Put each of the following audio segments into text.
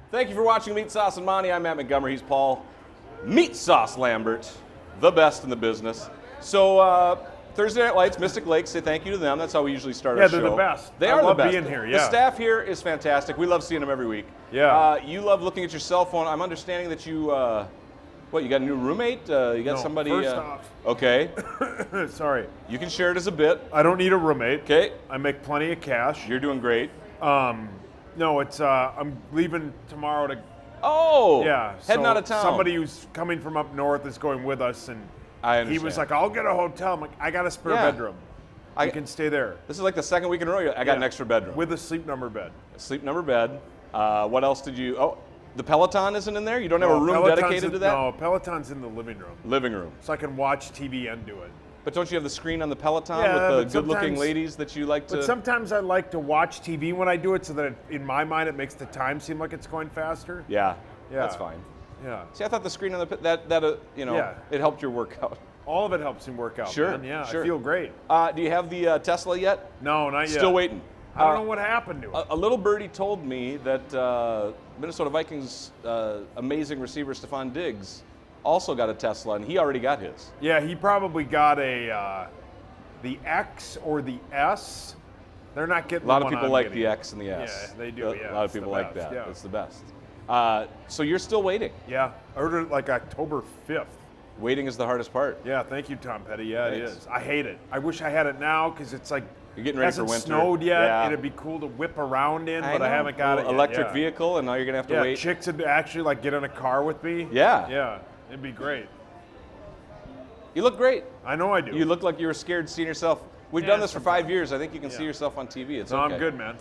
Thank you for watching Meatsauce Monty. I'm Matt Montgomery. He's Paul Meatsauce Lambert, the best in the business. So Thursday Night Lights, Mystic Lakes, say thank you to them. That's how we usually start our show. Yeah, they're the best. They are love the best. being here, yeah. The staff here is fantastic. We love seeing them every week. Yeah. You love looking at your cell phone. I'm understanding that you, you got a new roommate? You got somebody? First off. Okay. Sorry. You can share it as a bit. I don't need a roommate. Okay. I make plenty of cash. You're doing great. No, it's I'm leaving tomorrow to. Oh. Yeah. Heading so out of town. Somebody who's coming from up north is going with us, and I understand. he was like, "I'll get a hotel." I'm like, "I got a spare bedroom. You can stay there." This is like the second week in a row I got an extra bedroom. With a sleep number bed. A sleep number bed. What else did you? Oh, the Peloton isn't in there? You don't have a room dedicated to that? No, Peloton's in the living room. Living room. So I can watch TV and do it. But don't you have the screen on the Peloton Yeah, with the good-looking ladies that you like to? But sometimes I like to watch TV when I do it, so that in my mind it makes the time seem like it's going faster. Yeah. Yeah. That's fine. Yeah. See, I thought the screen on the it helped your workout. All of it helps him work out. Sure. Man. Yeah. Sure. I feel great. Do you have the Tesla yet? No, not yet. Still waiting. I don't know what happened to it. A little birdie told me that Minnesota Vikings amazing receiver Stephon Diggs also got a Tesla, and he already got his. Yeah, he probably got the X or the S. They're not getting. A lot of people like the X and the S. Yeah, they do. A lot of people like that. Yeah. It's the best. So you're still waiting. Yeah, I ordered it like October 5th. Waiting is the hardest part. Yeah, thank you, Tom Petty. Yeah, Thanks. it is. I hate it. I wish I had it now because it's like you're getting ready for winter. Hasn't snowed yet. Yeah. It'd be cool to whip around in, but know. I haven't got it yet. Electric vehicle, and now you're gonna have to wait. Chicks would actually like get in a car with me. Yeah. Yeah, it'd be great. You look great. I know I do. You look like you were scared seeing yourself. We've done this for 5 years. I think you can see yourself on TV. It's okay. I'm good, man.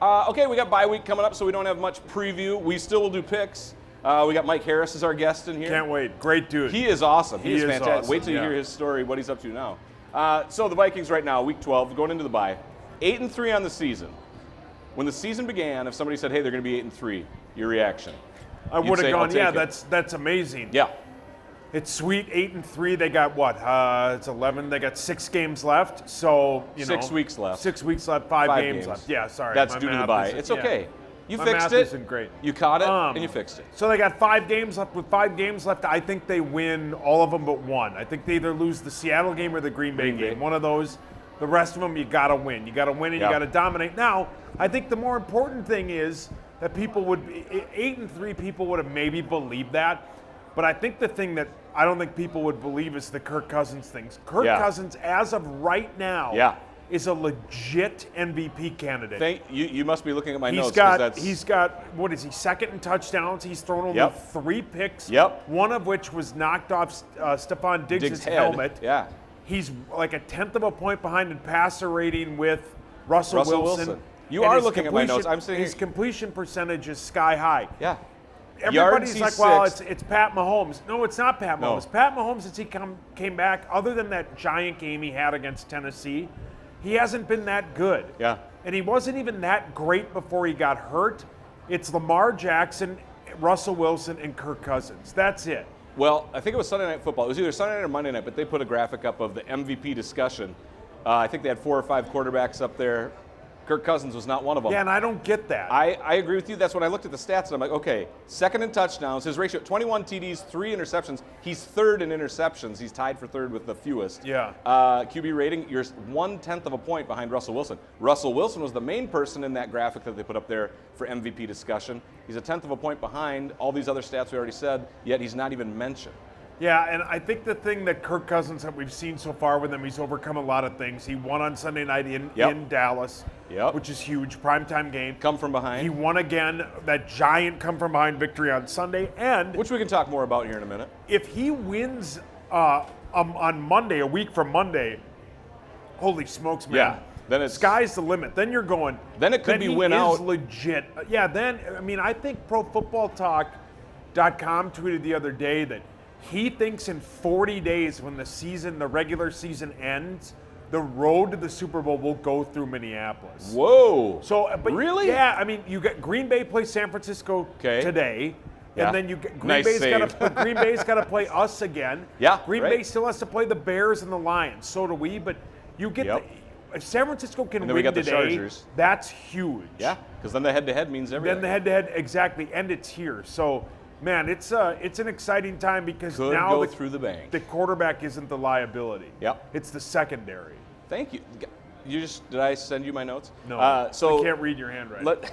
Okay, we got bye week coming up, so we don't have much preview. We still will do picks. We got Mike Harris as our guest in here. Can't wait. Great dude. He is awesome. He is fantastic. Awesome. Wait till you hear his story, what he's up to now. So the Vikings right now, week 12, going into the bye, 8-3 on the season. When the season began, if somebody said, "Hey, they're going to be 8-3," your reaction? I would have gone, yeah, that's amazing. Yeah. It's sweet. 8-3. They got what? It's 11. They got 6 games left. So 6 weeks left. 6 weeks left. 5 games left. Yeah, sorry. That's my due to the math bye. isn't- It's okay. You My fixed math it. isn't great. You caught it and you fixed it. So they got 5 games left. With 5 games left, I think they win all of them but one. I think they either lose the Seattle game or the Green Bay game. One of those. The rest of them, you got to win. You got to win and you got to dominate. Now, I think the more important thing is that people would 8-3 people would have maybe believed that. But I think the thing that I don't think people would believe is the Kirk Cousins things. Kirk Cousins, as of right now, is a legit MVP candidate. You must be looking at my notes. He's got, what is he, second in touchdowns. He's thrown only 3 picks, one of which was knocked off Stephon Diggs' helmet. Yeah. He's like a 10th of a point behind in passer rating with Russell Wilson. You are looking at my notes. I'm sitting here. His completion percentage is sky high. Yeah. Everybody's like, well, it's Pat Mahomes. No, it's not Pat Mahomes. Pat Mahomes, since he came back, other than that giant game he had against Tennessee, he hasn't been that good. Yeah. And he wasn't even that great before he got hurt. It's Lamar Jackson, Russell Wilson, and Kirk Cousins. That's it. Well, I think it was Sunday Night Football. It was either Sunday night or Monday night, but they put a graphic up of the MVP discussion. I think they had 4 or 5 quarterbacks up there. Kirk Cousins was not one of them. Yeah, and I don't get that. I agree with you. That's when I looked at the stats, and I'm like, okay, second in touchdowns. His ratio, 21 TDs, 3 interceptions. He's third in interceptions. He's tied for third with the fewest. Yeah. QB rating, you're 1/10 of a point behind Russell Wilson. Russell Wilson was the main person in that graphic that they put up there for MVP discussion. He's 1/10 of a point behind all these other stats we already said, yet he's not even mentioned. Yeah, and I think the thing that Kirk Cousins that we've seen so far with him, he's overcome a lot of things. He won on Sunday night in Dallas, which is huge, primetime game. Come from behind. He won again, that giant come from behind victory on Sunday, and which we can talk more about here in a minute. If he wins on Monday, a week from Monday, holy smokes, man. Yeah. Then it's sky's the limit. Then you're going. Then it could be win out. out. Is legit. Yeah. Then I think ProFootballTalk.com tweeted the other day that he thinks in 40 days, when the regular season ends, the road to the Super Bowl will go through Minneapolis. Whoa. So, but really? Yeah. I mean, you got Green Bay plays San Francisco today. And then Green Nice Bay's save. Green Bay's got to play us again. Yeah, Green right. Bay still has to play the Bears and the Lions. So do we. But you get if San Francisco can And then win we got the today, Chargers. that's huge. Yeah, because then the head-to-head means everything. Then the head-to-head, exactly, and it's here. So, man, it's an exciting time because Could now go through the bank. the quarterback isn't the liability. Yep. It's the secondary. Thank you. Did I send you my notes? No, so I can't read your handwriting.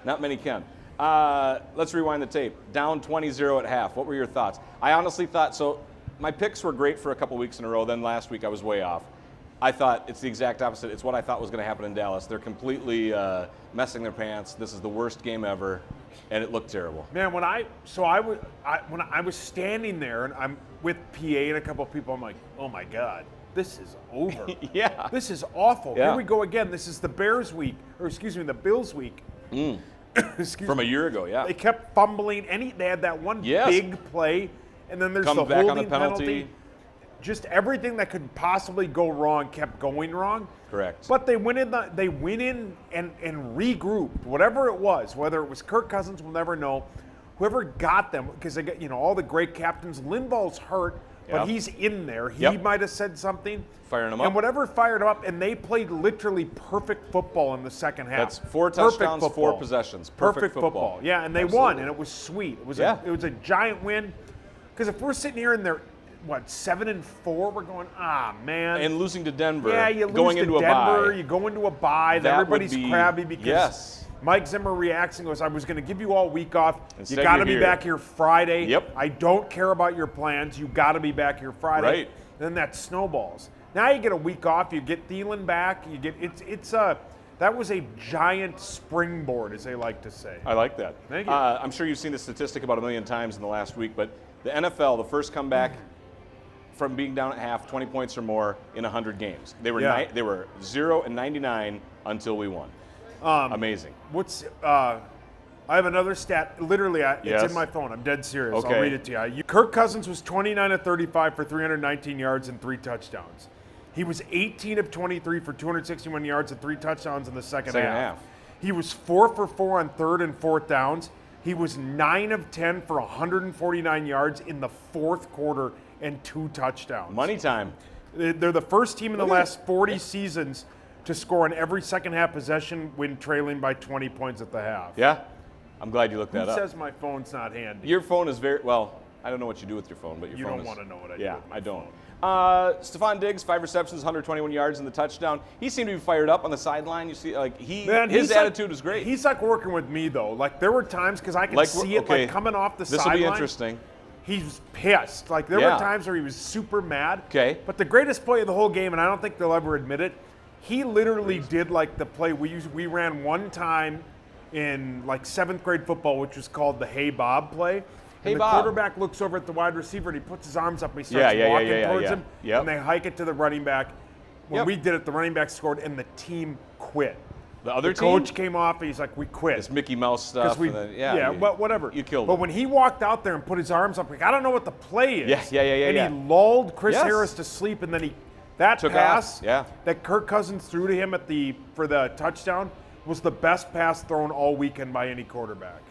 Not many can. Let's rewind the tape. Down 20-0 at half. What were your thoughts? I honestly thought, so my picks were great for a couple weeks in a row. Then last week I was way off. I thought it's the exact opposite. It's what I thought was going to happen in Dallas. They're completely messing their pants. This is the worst game ever, and it looked terrible. Man, when I was standing there and I'm with PA and a couple of people, I'm like, oh my God, this is over. Yeah. This is awful. Yeah. Here we go again. This is the Bears week, the Bills week. From a year ago, yeah. They kept fumbling. They had that one big play, and then there's Comes the back holding on a penalty. Just everything that could possibly go wrong kept going wrong. Correct. But they went in and regrouped. Whatever it was, whether it was Kirk Cousins, we'll never know. Whoever got them, because they got all the great captains. Limbaugh's hurt, but he's in there. He might have said something. Firing him up. And whatever fired him up, and they played literally perfect football in the second half. That's 4 touchdowns, 4 possessions. Perfect football. Yeah, and they won, and it was sweet. It was a giant win. Because if we're sitting here and they're 7-4, we're going, man. And losing to Denver. Yeah, you lose going to into Denver. a bye. You go into a bye. That Everybody's would be, crabby because yes. Mike Zimmer reacts and goes, I was going to give you all week off. Instead You got to you're be here. back here Friday. Yep. I don't care about your plans. You got to be back here Friday. Right. Then that snowballs. Now you get a week off. You get Thielen back. You get that was a giant springboard, as they like to say. I like that. Thank you. I'm sure you've seen the statistic about 1 million times in the last week, but the NFL, the first comeback from being down at half, 20 points or more in 100 games. They were 0-99 until we won. Amazing. I have another stat. Literally, it's in my phone. I'm dead serious. I'll read it to you. Kirk Cousins was 29 of 35 for 319 yards and 3 touchdowns. He was 18 of 23 for 261 yards and 3 touchdowns in the second half. He was 4 for 4 on 3rd and 4th downs. He was 9 of 10 for 149 yards in the 4th quarter and 2 touchdowns. Money time. They're the first team in the last 40 seasons to score on every second half possession when trailing by 20 points at the half. Yeah? I'm glad you looked that Who up. says my phone's not handy? Your phone is I don't know what you do with your phone, but your You phone don't is. want to know what I do Yeah, with my I don't. phone. Stephon Diggs, 5 receptions, 121 yards in the touchdown. He seemed to be fired up on the sideline. You see, his attitude was great. He's like working with me though. Like there were times because I could see it coming off the sideline. This will be interesting. He was pissed. Like there were times where he was super mad. Okay. But the greatest play of the whole game, and I don't think they'll ever admit it, he literally did like the play we ran one time in like 7th grade football, which was called the Hey Bob play. Hey and the Bob. quarterback looks over at the wide receiver and he puts his arms up and he starts walking towards him. Yep. And they hike it to the running back. When we did it, the running back scored and the team quit. The other team? Coach came off and he's like, we quit. This Mickey Mouse stuff. Whatever. You killed But him. when he walked out there and put his arms up, like, I don't know what the play is. Yeah. And he lulled Chris Harris to sleep, and then that took pass off. that Kirk Cousins threw to him for the touchdown was the best pass thrown all weekend by any quarterback.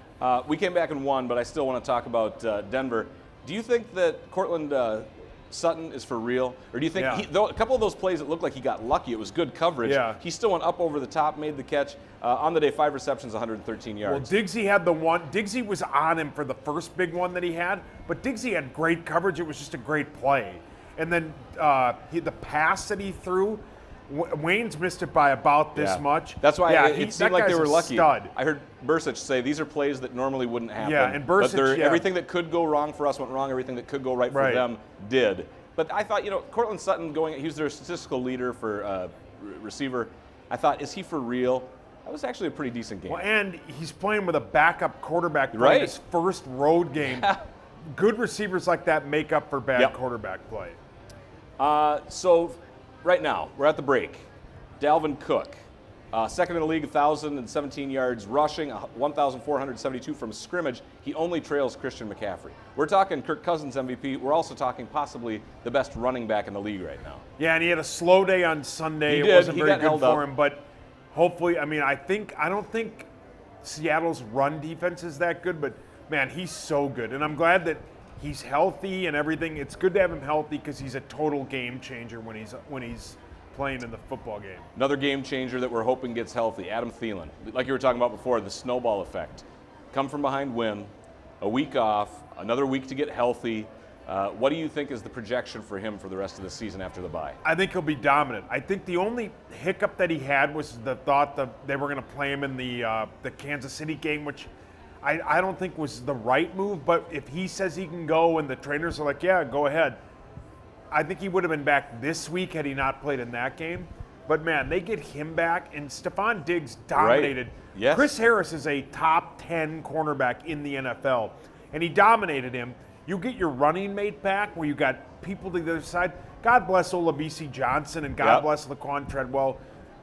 We came back and won, but I still want to talk about Denver. Do you think that Cortland Sutton is for real? Or do you think a couple of those plays, it looked like he got lucky. It was good coverage. Yeah. He still went up over the top, made the catch. On the day, 5 receptions, 113 yards. Well, Diggsy had the one. Diggsy was on him for the first big one that he had, but Diggsy had great coverage. It was just a great play. And then the pass that he threw, Wayne's missed it by about this much. That's why it seemed like they were lucky. Stud. I heard Bursich say these are plays that normally wouldn't happen. Yeah, and Bursich, everything that could go wrong for us went wrong. Everything that could go right for them did. But I thought, Cortland Sutton he was their statistical leader for receiver. I thought, is he for real? That was actually a pretty decent game. Well, and he's playing with a backup quarterback playing his first road game. Good receivers like that make up for bad quarterback play. So right now, we're at the break. Dalvin Cook, second in the league, 1,017 yards rushing, 1,472 from scrimmage. He only trails Christian McCaffrey. We're talking Kirk Cousins MVP. We're also talking possibly the best running back in the league right now. Yeah, and he had a slow day on Sunday. He It did. wasn't He very got good held for up. him, but hopefully, I don't think Seattle's run defense is that good, but man, he's so good. And I'm glad that he's healthy and everything. It's good to have him healthy because he's a total game changer when he's playing in the football game. Another game changer that we're hoping gets healthy, Adam Thielen. Like you were talking about before, the snowball effect. Come from behind win, a week off, another week to get healthy. What do you think is the projection for him for the rest of the season after the bye? I think he'll be dominant. I think the only hiccup that he had was the thought that they were going to play him in the Kansas City game, which I don't think was the right move. But if he says he can go and the trainers are like, yeah, go ahead, I think he would have been back this week had he not played in that game. But, man, they get him back, and Stephon Diggs dominated. Right. Yes. Chris Harris is a top 10 cornerback in the NFL, and he dominated him. You get your running mate back where you got people to the other side. God bless Olabisi Johnson and God bless Laquan Treadwell.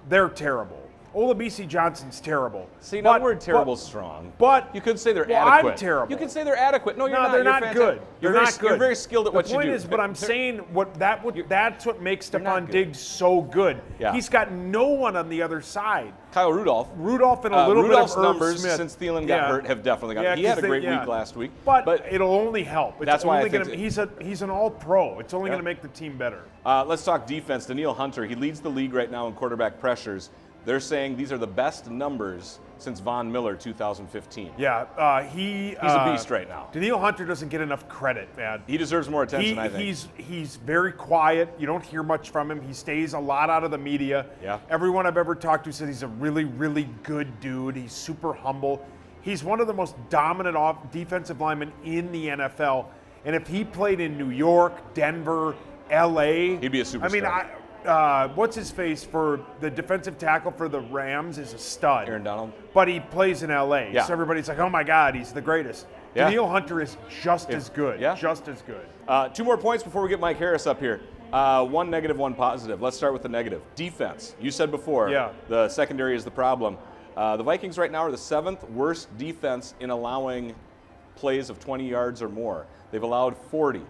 They're terrible. Olabisi Johnson's terrible. See, no word terrible is strong. But you could say they're adequate. I'm terrible. You could say they're adequate. No, you're not. They're You're not fantastic. good. You're They're very, not good. You're very skilled at what you do. The point is, but I'm saying that's what makes Stephon Diggs so good. Yeah. He's got no one on the other side. Kyle Rudolph. Rudolph and a little Rudolph's bit of Irv numbers Smith. since Thielen got hurt have definitely gone. He had a great week last week. But it'll only help. That's why I think he's an all-pro. It's only going to make the team better. Let's talk defense. Daniil Hunter, he leads the league right now in quarterback pressures. They're saying these are the best numbers since Von Miller 2015. Yeah, he's a beast right now. Daniil Hunter doesn't get enough credit, man. He deserves more attention, I think. He's very quiet. You don't hear much from him. He stays a lot out of the media. Yeah. Everyone I've ever talked to says he's a really, really good dude. He's super humble. He's one of the most dominant defensive linemen in the NFL. And if he played in New York, Denver, LA, he'd be a superstar. I mean, what's his face for the defensive tackle for the Rams is a stud. Aaron Donald. But he plays in LA. Yeah. So everybody's like, oh my God, he's the greatest. Yeah. Daniil Hunter is just as good. Yeah. Just as good. 2 more points before we get Mike Harris up here. 1 negative, 1 positive. Let's start with the negative. Defense. You said before the secondary is the problem. The Vikings right now are the 7th worst defense in allowing plays of 20 yards or more. They've allowed 40.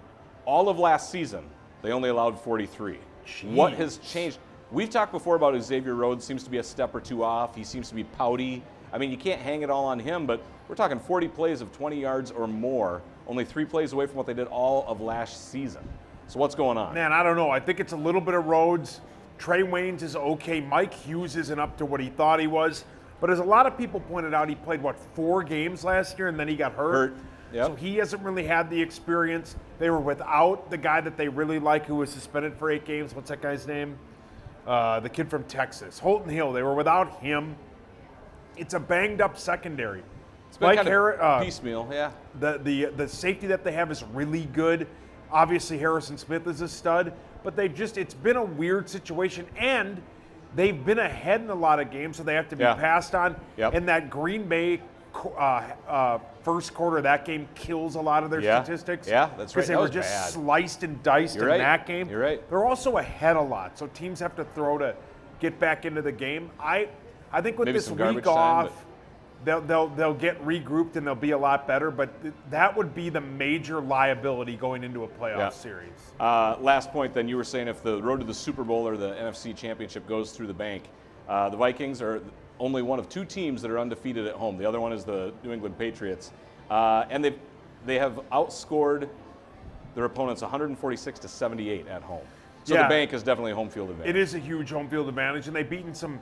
All of last season, they only allowed 43. Jeez. What has changed? We've talked before about Xavier Rhodes seems to be a step or two off. He seems to be pouty. I mean, you can't hang it all on him, but we're talking 40 plays of 20 yards or more, only 3 plays away from what they did all of last season. So what's going on? Man, I don't know. I think it's a little bit of Rhodes. Trey Waynes is okay. Mike Hughes isn't up to what he thought he was. But as a lot of people pointed out, he played, 4 games last year, and then he got hurt. Yep. So he hasn't really had the experience. They were without the guy that they really like who was suspended for 8 games. What's that guy's name? The kid from Texas, Holton Hill. They were without him. It's a banged-up secondary. It's been kind of piecemeal, yeah. The safety that they have is really good. Obviously, Harrison Smith is a stud. But it's been a weird situation. And they've been ahead in a lot of games, so they have to be passed on. Yep. And that Green Bay first quarter of that game kills a lot of their statistics. Yeah, that's right. Because they were just sliced and diced in that game. You're right. They're also ahead a lot, so teams have to throw to get back into the game. I think with Maybe this some week off, they'll get regrouped and they'll be a lot better. But that would be the major liability going into a playoff series. Last point, then, you were saying if the road to the Super Bowl or the NFC Championship goes through the bank, the Vikings are only one of 2 teams that are undefeated at home. The other one is the New England Patriots. And they have outscored their opponents 146-78 at home. So the bank is definitely a home field advantage. It is a huge home field advantage, and they've beaten some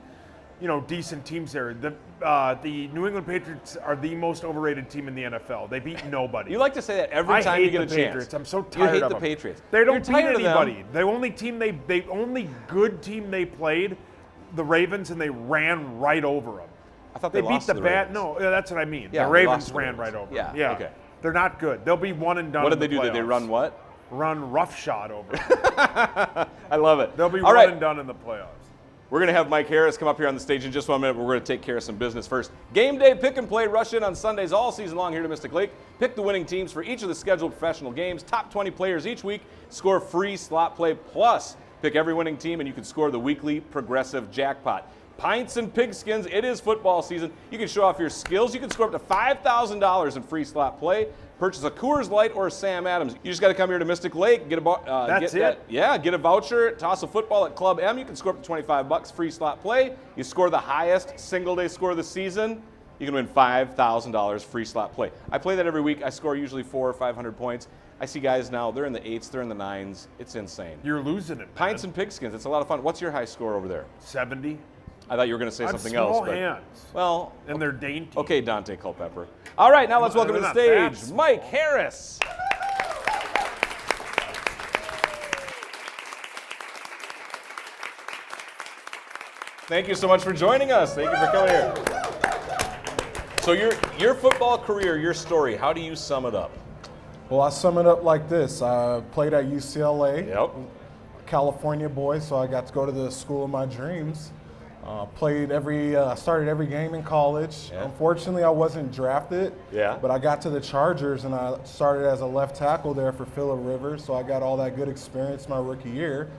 decent teams there. The New England Patriots are the most overrated team in the NFL. They beat nobody. You like to say that every time you get a Patriots. chance. I'm so tired of them. You hate the Patriots. They don't beat anybody. The only good team they played, the Ravens, and they ran right over them. I thought they they beat lost the to the bad. Ravens. No, that's what I mean. Yeah, the Ravens ran right over them. Yeah. Okay. They're not good. They'll be one and done. What did they in the do? Did they playoffs. run what? Run roughshod over them. I love it. They'll be All one right. and done in the playoffs. We're going to have Mike Harris come up here on the stage in just 1 minute. We're going to take care of some business first. Game day pick and play. Rush in on Sundays all season long here to Mystic Lake. Pick the winning teams for each of the scheduled professional games. Top 20 players each week. Score free slot play plus. Pick every winning team and you can score the weekly progressive jackpot. Pints and pigskins. It is football season. You can show off your skills. You can score up to $5,000 in free slot play. Purchase a Coors Light or a Sam Adams. You just got to come here to Mystic Lake, get a voucher, toss a football at Club M. You can score up to $25, free slot play. You score the highest single day score of the season, You can win $5,000 free slot play. I play that every week. I score usually 400 or 500 points. I see guys now, they're in the 8s, they're in the 9s. It's insane. You're losing it, man. Pints and pigskins, it's a lot of fun. What's your high score over there? 70. I thought you were going to say something small else. hands. Well, and they're dainty. Okay, Dante Culpepper. All right, now let's welcome to the stage Mike Harris. Thank you so much for joining us. Thank you for coming here. So your football career, your story, how do you sum it up? Well, I sum it up like this. I played at UCLA, Yep. California boy, so I got to go to the school of my dreams. Started every game in college. Yeah. Unfortunately, I wasn't drafted, Yeah. but I got to the Chargers, and I started as a left tackle there for Phillip Rivers, so I got all that good experience my rookie year.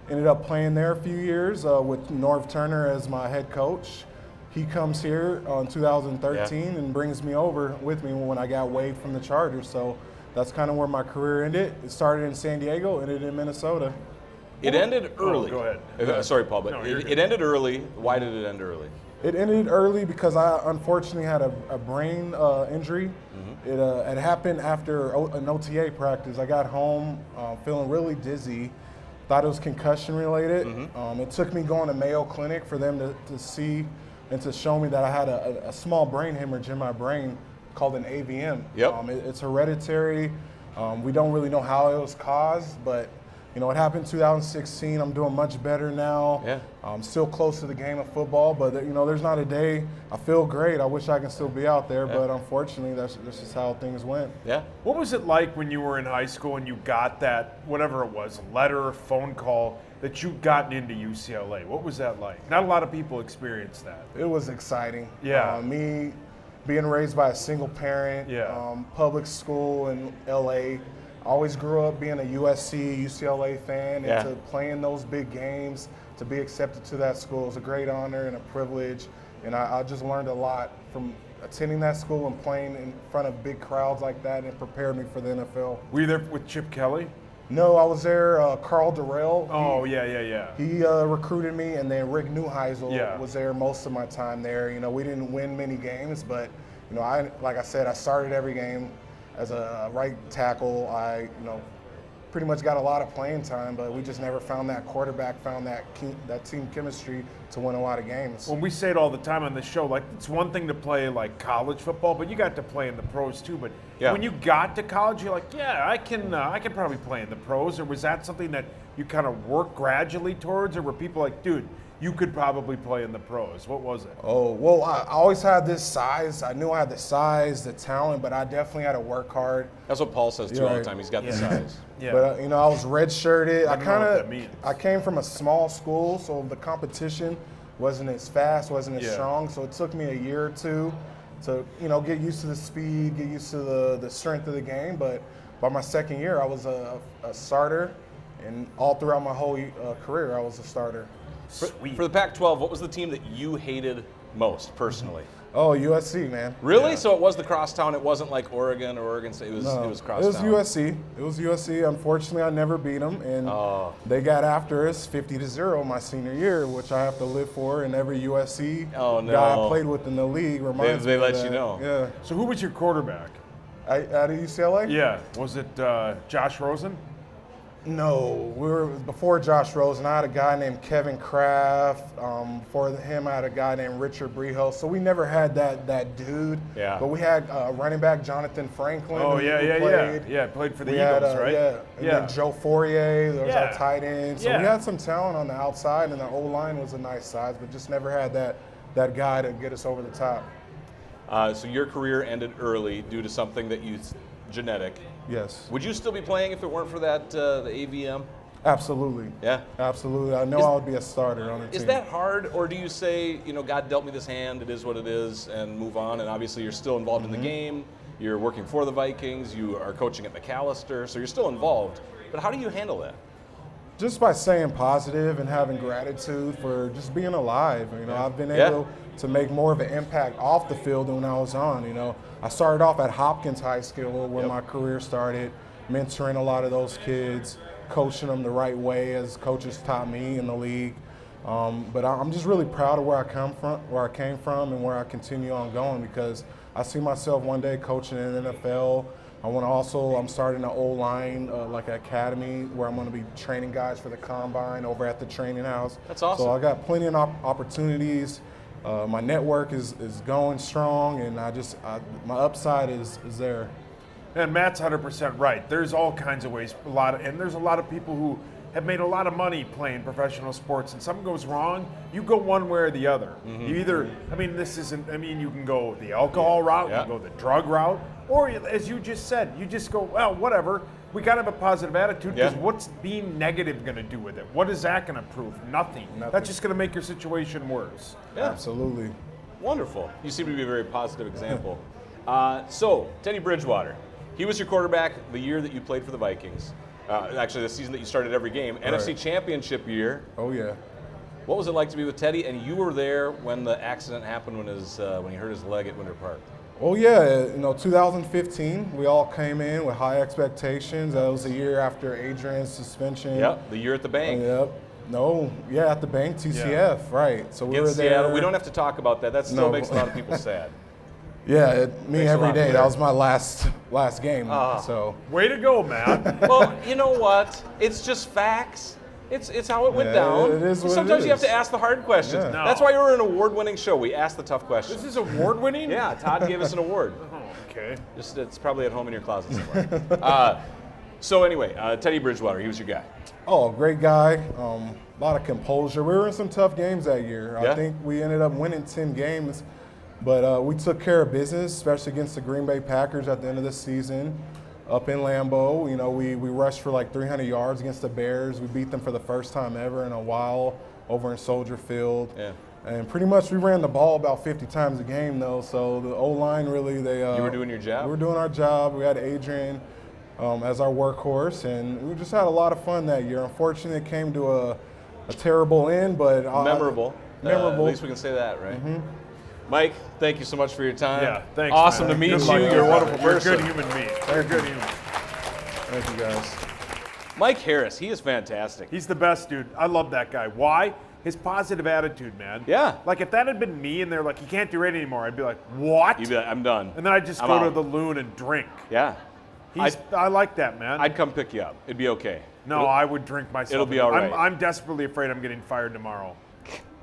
Ended up playing there a few years with Norv Turner as my head coach. He comes here in 2013 and brings me over with me when I got waived from the Chargers. So that's kind of where my career ended. It started in San Diego, ended in Minnesota. It ended early. Go ahead. Sorry, Paul, but No, it ended early. Why did it end early? It ended early because I unfortunately had a brain injury. Mm-hmm. It happened after an OTA practice. I got home feeling really dizzy. Thought it was concussion related. Mm-hmm. It took me going to Mayo Clinic for them to see and to show me that I had a small brain hemorrhage in my brain called an AVM. Yep. It's hereditary. We don't really know how it was caused, but it happened in 2016. I'm doing much better now. Yeah. I'm still close to the game of football, but there's not a day. I feel great. I wish I can still be out there, but unfortunately, that's just how things went. Yeah. What was it like when you were in high school and you got that, whatever it was, letter, phone call, that you'd gotten into UCLA? What was that like? Not a lot of people experience that. It was exciting. Yeah. Me being raised by a single parent, Yeah. Public school in LA, always grew up being a USC, UCLA fan, Yeah. and to playing those big games, to be accepted to that school is a great honor and a privilege. And I just learned a lot from attending that school and playing in front of big crowds like that, and it prepared me for the NFL. Were you there with Chip Kelly? No, I was there. Carl Durrell. Oh, yeah. He recruited me, and then Rick Neuheisel Yeah. was there most of my time there. We didn't win many games, but like I said, I started every game as a right tackle. I pretty much got a lot of playing time, but we just never found that quarterback, found that team chemistry to win a lot of games. Well, we say it all the time on the show, like it's one thing to play like college football, but you got to play in the pros too. But Yeah. when you got to college, you're like, yeah, I can probably play in the pros. Or was that something that you kind of worked gradually towards, or were people like, dude, you could probably play in the pros? What was it? Oh, well, I always had this size. I knew I had the size, the talent, but I definitely had to work hard. That's what Paul says too all the Right. time. He's got the size. Yeah. But I was redshirted. I don't know what that means. I came from a small school, so the competition wasn't as fast, wasn't as Yeah. strong. So it took me a year or two to get used to the speed, get used to the strength of the game. But by my second year, I was a starter, and all throughout my whole career, I was a starter. Sweet. For the Pac-12, what was the team that you hated most personally? Oh, USC, man. Really? Yeah. So it was the crosstown. It wasn't like Oregon or Oregon State. It was crosstown. It was USC. It was USC. Unfortunately, I never beat them, and they got after us 50-0 my senior year, which I have to live for. And every USC Oh, no. guy I played with in the league reminds They me let of you that. know. Yeah. So who was your quarterback? Out of UCLA? Yeah. Was it Josh Rosen? No, we were before Josh Rosen. I had a guy named Kevin Kraft. Before him, I had a guy named Richard Brejos. So we never had that dude. Yeah. But we had running back Jonathan Franklin. Oh, who yeah. played. Yeah, played for the We Eagles, had, right? Yeah. And then Joe Fourier, there was Yeah. our tight end. So Yeah. we had some talent on the outside, and the O-line was a nice size, but just never had that guy to get us over the top. So your career ended early due to something that you genetic. Yes. Would you still be playing if it weren't for that the AVM? Absolutely. Yeah. Absolutely. I know I would be a starter on the team. Is that hard, or do you say, God dealt me this hand, it is what it is, and move on? And obviously, you're still involved in the game. You're working for the Vikings. You are coaching at McAllister, so you're still involved. But how do you handle that? Just by staying positive and having gratitude for just being alive. I've been able to make more of an impact off the field than when I was on. I started off at Hopkins High School where my career started, mentoring a lot of those kids, coaching them the right way as coaches taught me in the league. But I'm just really proud of where I came from, and where I continue on going, because I see myself one day coaching in the NFL. I'm starting an O-line, like an academy, where I'm going to be training guys for the combine over at the training house. That's awesome. So I got plenty of opportunities. My network is going strong, and my upside is there. And Matt's 100% right. There's all kinds of ways, and there's a lot of people who have made a lot of money playing professional sports, and something goes wrong, you go one way or the other. Mm-hmm. You either, you can go the alcohol route, you can go the drug route, or as you just said, you just go, well, whatever. We got to have a positive attitude, because what's being negative going to do with it? What is that going to prove? Nothing. That's just going to make your situation worse. Yeah. Absolutely. Wonderful. You seem to be a very positive example. So, Teddy Bridgewater, he was your quarterback the year that you played for the Vikings. Actually, the season that you started every game. Right. NFC Championship year. Oh, yeah. What was it like to be with Teddy? And you were there when the accident happened, when he hurt his leg at Winter Park. Oh, yeah. 2015, we all came in with high expectations. That was the year after Adrian's suspension. Yep, the year at the bank. At the bank, TCF, right. So we were there. Seattle. We don't have to talk about that. That still makes a lot of people sad. Yeah, every day. That was my last game. So way to go, man. Well, you know what? It's just facts. It's how it went down. It is what Sometimes it you have is. to ask the hard questions. Yeah. That's why we're an award-winning show. We ask the tough questions. This is award-winning? Yeah, Todd gave us an award. Oh, okay. It's probably at home in your closet somewhere. So anyway, Teddy Bridgewater, he was your guy. Oh, great guy. A lot of composure. We were in some tough games that year. Yeah? I think we ended up winning 10 games. But we took care of business, especially against the Green Bay Packers at the end of the season. Up in Lambeau, we rushed for like 300 yards against the Bears. We beat them for the first time ever in a while over in Soldier Field. Yeah. And pretty much we ran the ball about 50 times a game, though. So the O-line really, You were doing your job? We were doing our job. We had Adrian as our workhorse, and we just had a lot of fun that year. Unfortunately, it came to a terrible end, but memorable. Memorable. At least we can say that, right? Mm-hmm. Mike, thank you so much for your time. Yeah, thanks. Awesome man. to meet Good you. luck. You're a wonderful You're a person. good human being. You're a good human. Thank you, guys. Mike Harris, he is fantastic. He's the best, dude. I love that guy. Why? His positive attitude, man. Yeah. Like if that had been me and they're like, you can't do it anymore, I'd be like, what? You'd be like, I'm done. And then I'd just I'm go to out. the loon and drink. Yeah. I like that, man. I'd come pick you up. It'd be okay. No, I would drink myself. It'll be all right. I'm desperately afraid I'm getting fired tomorrow.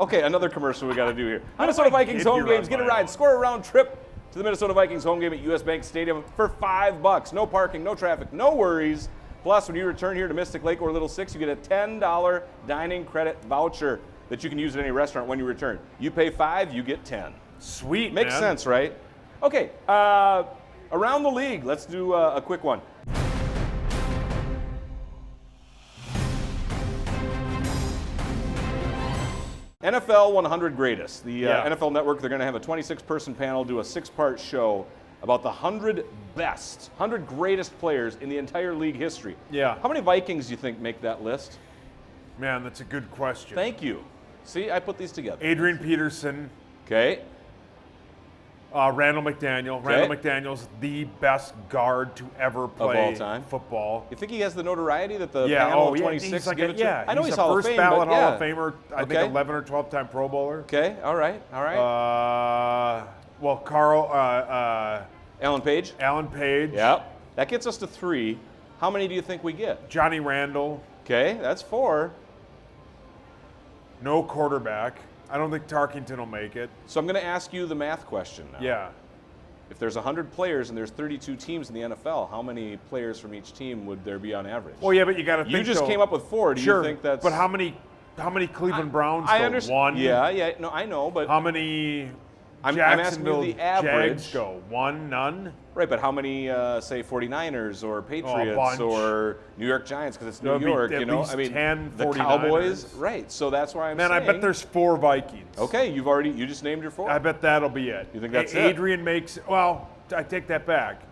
Okay, another commercial we got to do here. Minnesota I Vikings kid home you games. on Get a my ride. own. Score a round trip to the Minnesota Vikings home game at US Bank Stadium for $5. No parking, no traffic, no worries. Plus, when you return here to Mystic Lake or Little Six, you get a $10 dining credit voucher that you can use at any restaurant when you return. You pay $5, you get 10. Sweet, Makes man. sense, right? Okay, around the league, let's do a quick one. NFL 100 Greatest. The NFL Network, they're going to have a 26-person panel do a 6-part show about the 100 best, 100 greatest players in the entire league history. Yeah. How many Vikings do you think make that list? Man, that's a good question. Thank you. See, I put these together. Adrian Peterson, Okay. Randall McDaniel. Okay. Randall McDaniel's the best guard to ever play all time. football. You think he has the notoriety that the Yeah, panel oh, of yeah, 26 he's like give it to? I know he's a Hall first of Fame, ballot but Hall yeah. of Famer. I Okay. think 11 or 12-time Pro Bowler. Okay, all right. Carl, Alan Page? Alan Page, Yep. That gets us to 3. How many do you think we get? Johnny Randall, Okay, that's 4. no quarterback. I don't think Tarkington will make it. So I'm going to ask you the math question now. Yeah. If there's 100 players and there's 32 teams in the NFL, how many players from each team would there be on average? Well, yeah, but you got to think. You just though, came up with 4. Do sure, you think that's? But how many Cleveland Browns? I go? understand. 1. Yeah. No, I know, but How many I'm asking you Jacksonville the average. Jags go? 1, none. right. But how many, say, 49ers or Patriots bunch. or New York Giants because it's There'll New be York? at You know, least I mean, 10 the 49ers. Cowboys. Right. So that's why I'm Man, saying. I bet there's 4 Vikings. Okay, you just named your 4. I bet that'll be it. You think that's it? Adrian makes. Well, I take that back.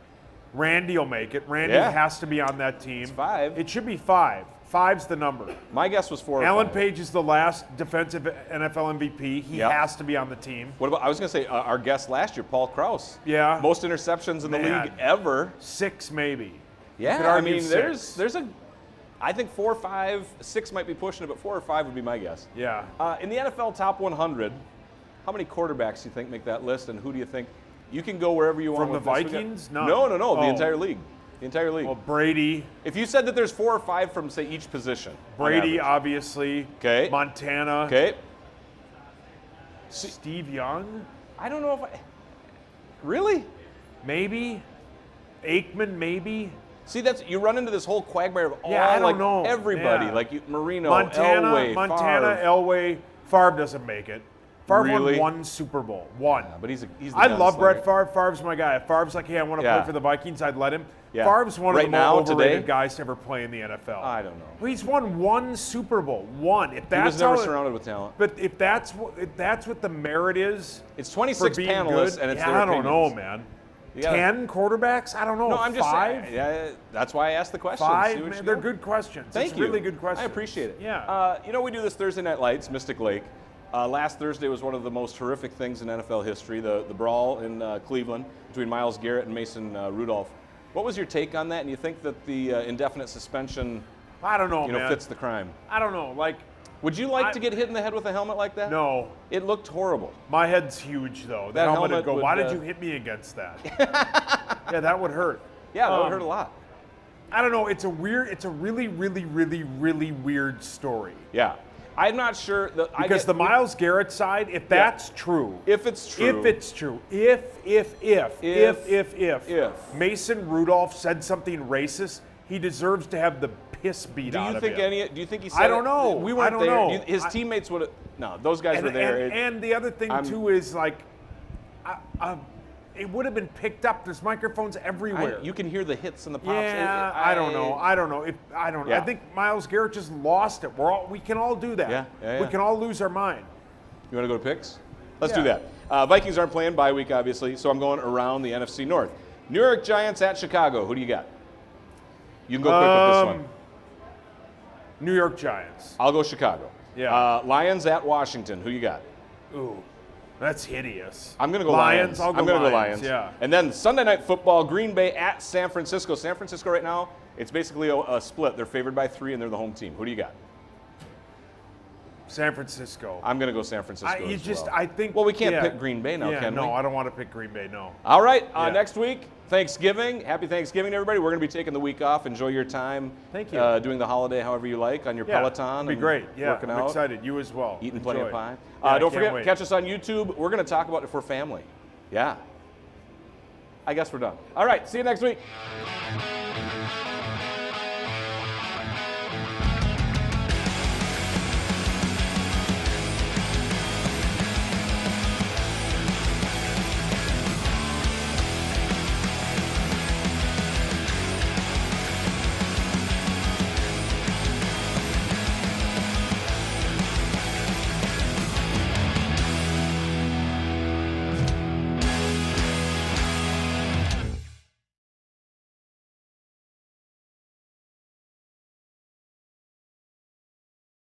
Randy will make it. Randy Yeah. has to be on that team. It's 5. It should be 5. 5's the number. My guess was 4. Or Alan 5. Page is the last defensive NFL MVP. He Yep. has to be on the team. What about? I was going to say our guest last year, Paul Krause. Yeah. Most interceptions in the Man. league ever. 6 maybe. Yeah, could I argue mean, 6. there's a I think 4, 5, 6 might be pushing it, but 4 or 5 would be my guess. Yeah. In the NFL top 100, how many quarterbacks do you think make that list, and who do you think? You can go wherever you want. From the with this. Vikings? None. No. The Oh. entire league. The entire league. Well, Brady. If you said that there's 4 or 5 from, say, each position. Brady, obviously. Okay. Montana. Okay. Steve Young? I don't know if I. Really? Maybe. Aikman, maybe. See, you run into this whole quagmire of all, I don't like, know. everybody, Yeah. like Marino, Montana, Elway, Favre. Elway. Favre doesn't make it. Favre Really? won 1 Super Bowl. 1. Yeah, but he's the I love gunslinger. Brett Favre. Favre's my guy. If Favre's like, hey, I want to Yeah. play for the Vikings, I'd let him. Yeah. Favre's one Right of the now, more overrated today? guys to ever play in the NFL. I don't know. Well, he's won 1 Super Bowl. 1. If He that's was never how surrounded with talent. But if that's what the merit is, It's for 26 being panelists, good, and it's yeah, their I don't know, opinions. man. You gotta- 10 quarterbacks? I don't know. No, I'm just 5? saying. Yeah, that's why I asked the question. 5? See what Man, you they're got. good questions. Thank It's you. really good questions. I appreciate it. Yeah. We do this Thursday Night Lights, Mystic Lake. Last Thursday was one of the most horrific things in NFL history, the brawl in Cleveland between Myles Garrett and Mason Rudolph. What was your take on that? And you think that the indefinite suspension I don't know, man. fits the crime? I don't know. Like, Would you like to get hit in the head with a helmet like that? no. It looked horrible. My head's huge, though. That That helmet would helmet go, would, why did you hit me against that? Yeah, that would hurt. Yeah, that would hurt a lot. I don't know. It's a really, really, really, really weird story. Yeah. I'm not sure. Because the Myles Garrett side, if that's true. If it's true. If it's true. If Mason Rudolph said something racist, he deserves to have the piss beat out of him. Do you think he said I don't it? know. We weren't I don't there. know. His teammates would have. No, those guys were there. And the other thing, too, is like, it would have been picked up. There's microphones everywhere. You can hear the hits and the pops. Yeah, I don't know. I don't know. Yeah. I think Myles Garrett just lost it. We can all do that. Yeah. We can all lose our mind. You want to go to picks? Let's Yeah. do that. Vikings aren't playing bye week, obviously, so I'm going around the NFC North. New York Giants at Chicago. Who do you got? You can go quick with this one. New York Giants. I'll go Chicago. Yeah. Lions at Washington. Who you got? Ooh, that's hideous. I'm going to go Lions. Lions. I'll go I'm going to go Lions. Lions. Yeah. And then Sunday Night Football, Green Bay at San Francisco. San Francisco right now, it's basically a split. They're favored by 3, and they're the home team. Who do you got? San Francisco. I'm going to go San Francisco I think. Well, we can't pick Green Bay now, yeah, can we? No, I don't want to pick Green Bay, no. All right, Yeah. next week, Thanksgiving. Happy Thanksgiving, everybody. We're going to be taking the week off. Enjoy your time. Thank you. Doing the holiday however you like on your Peloton. It'd be and great. Yeah, working I'm out. excited. You as well. Eating plenty of Enjoy. pie. Yeah, Don't can't forget, wait. catch us on YouTube. We're going to talk about it for family. Yeah. I guess we're done. All right, see you next week.